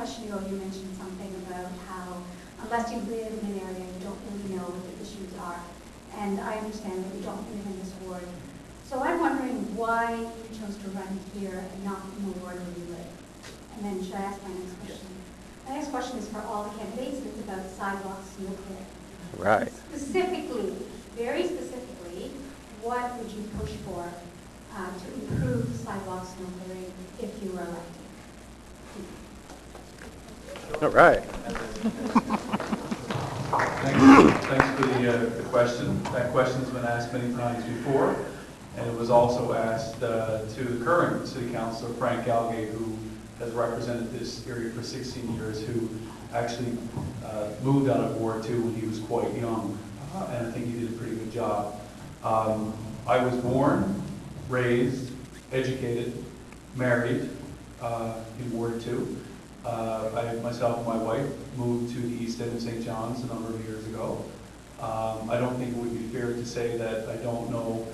question ago, you mentioned something about how unless you live in an area, you don't really know what the issues are. And I understand that you don't live in this ward. So I'm wondering why you chose to run here and not in the ward where you live. And then should I ask my next question? My next question is for all the candidates, and it's about sidewalks, snow clearing. Right. Specifically, very specifically, what would you push for to improve sidewalk snow clearing if you were elected? All right. Thanks for the question. That question has been asked many times before, and it was also asked to the current city councilor, Jon Galgay, who has represented this area for 16 years, who actually moved out of Ward 2 when he was quite young, and I think he did a pretty good job. I was born, raised, educated, married in Ward 2. I myself and my wife moved to the east end of St. John's a number of years ago. I don't think it would be fair to say that I don't know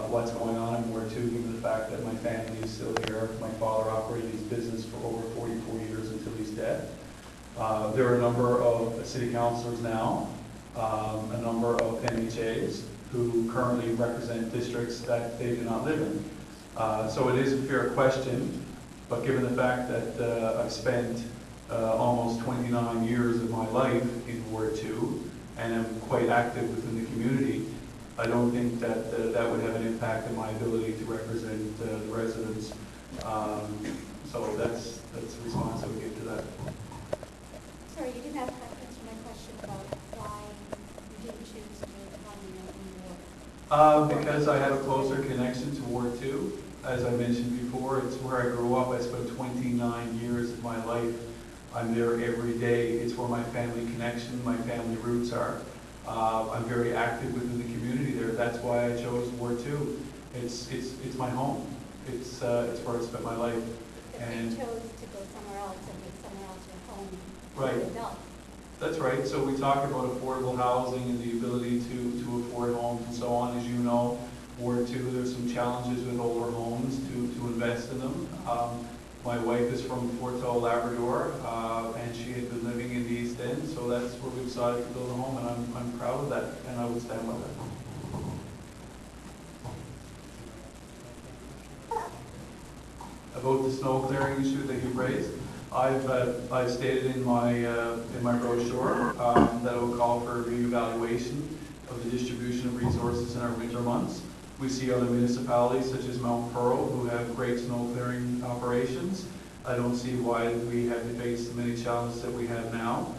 what's going on in Ward 2, given the fact that my family is still here. My father operated his business for over 44 years until he's dead. There are a number of city councilors now, a number of MHAs who currently represent districts that they do not live in. So it is a fair question, but given the fact that I've spent almost 29 years of my life in Ward 2 and am quite active within the community, I don't think that that would have an impact on my ability to represent the residents. So that's the response I would give to that. Sorry, you didn't answer my question about why you didn't choose to run in the ward. Because I have a closer connection to Ward 2. As I mentioned before, it's where I grew up. I spent 29 years of my life. I'm there every day. It's where my family connection, my family roots are. I'm very active within the community there. That's why I chose Ward 2. It's my home. It's where I spent my life. And you chose to go somewhere else and make somewhere else your home. Right. That's right. So we talk about affordable housing and the ability to afford homes and so on. As you know, Ward 2, there's some challenges with older homes to invest in them. My wife is from Fort Toll, Labrador, and she had been living in the East End, so that's where we decided to build a home, and I'm proud of that, and I would stand by that. About the snow clearing issue that you raised, I've stated in my brochure that I will call for a reevaluation of the distribution of resources in our winter months. We see other municipalities such as Mount Pearl who have great snow clearing operations. I don't see why we have to face the many challenges that we have now.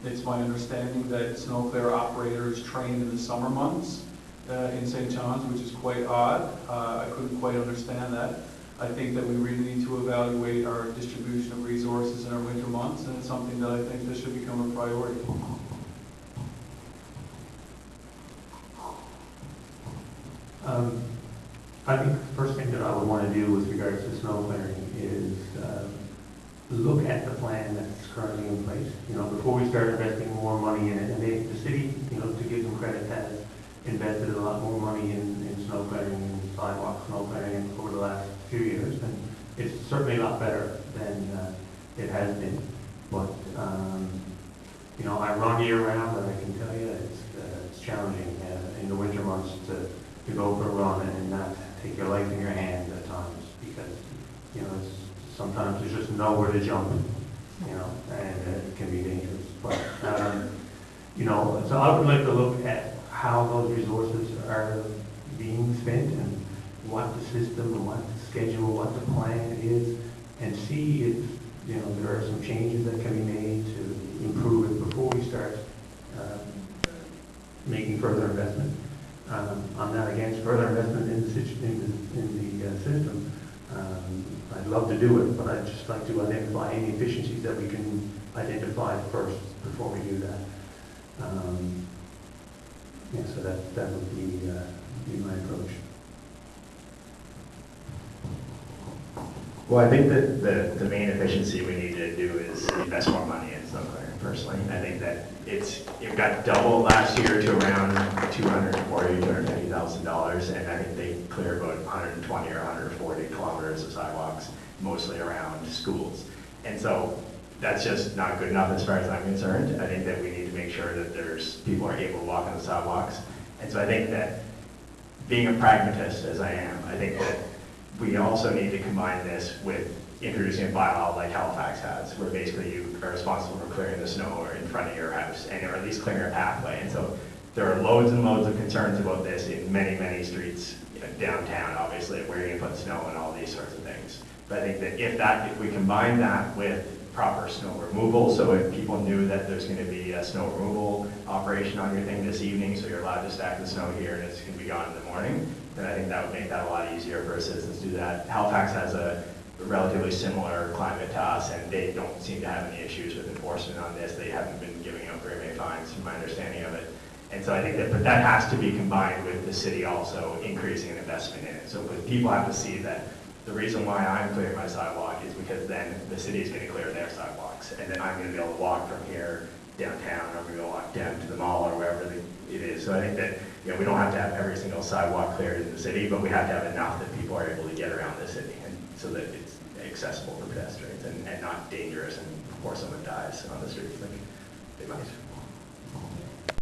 It's my understanding that snow clear operators train in the summer months in St. John's, which is quite odd. I couldn't quite understand that. I think that we really need to evaluate our distribution of resources in our winter months, and it's something that I think that should become a priority. I think the first thing that I would want to do with regards to snow clearing is look at the plan that's currently in place. You know, before we start investing more money in it, and the city, you know, to give them credit, has invested a lot more money in snow clearing and sidewalk snow clearing over the last few years, and it's certainly a lot better than it has been. But you know, I run year round, and I can tell you it's challenging in the winter months to go for a run and not take your life in your hands at times, because, you know, sometimes there's just nowhere to jump, you know, and it can be dangerous. But, you know, so I would like to look at how those resources are being spent and what the system and what the schedule, what the plan is, and see if, you know, there are some changes that can be made to improve it before we start making further investment. I'm not against further investment in the system. I'd love to do it, but I'd just like to identify any efficiencies that we can identify first before we do that. Yeah, so that would be my approach. Well, I think that the main efficiency we need to do is invest more money in snow clearing. Personally, I think that it got doubled last year to around $250,000, and I think they cleared about 120 or 140 kilometers of sidewalks, mostly around schools. And so that's just not good enough as far as I'm concerned. I think that we need to make sure that people are able to walk on the sidewalks. And so I think that being a pragmatist as I am, I think that we also need to combine this with introducing a bylaw like Halifax has, where basically you are responsible for clearing the snow or in front of your house, and or at least clearing a pathway. And so there are loads and loads of concerns about this in many, many streets, downtown, obviously, where you're gonna put snow and all these sorts of things. But I think that if we combine that with proper snow removal, so if people knew that there's gonna be a snow removal operation on your thing this evening, so you're allowed to stack the snow here and it's gonna be gone in the morning, then I think that would make that a lot easier for citizens to do that. Halifax has a relatively similar climate to us, and they don't seem to have any issues with enforcement on this. They haven't been giving out very many fines, from my understanding of it. And so I think that, but that has to be combined with the city also increasing an investment in it. So because people have to see that the reason why I'm clearing my sidewalk is because then the city is going to clear their sidewalks, and then I'm going to be able to walk from here downtown, or I'm going to walk down to the mall or wherever it is. So I think that we don't have to have every single sidewalk cleared in the city, but we have to have enough that people are able to get around the city, and so that it's accessible for pedestrians and not dangerous and before someone dies on the streets like they might.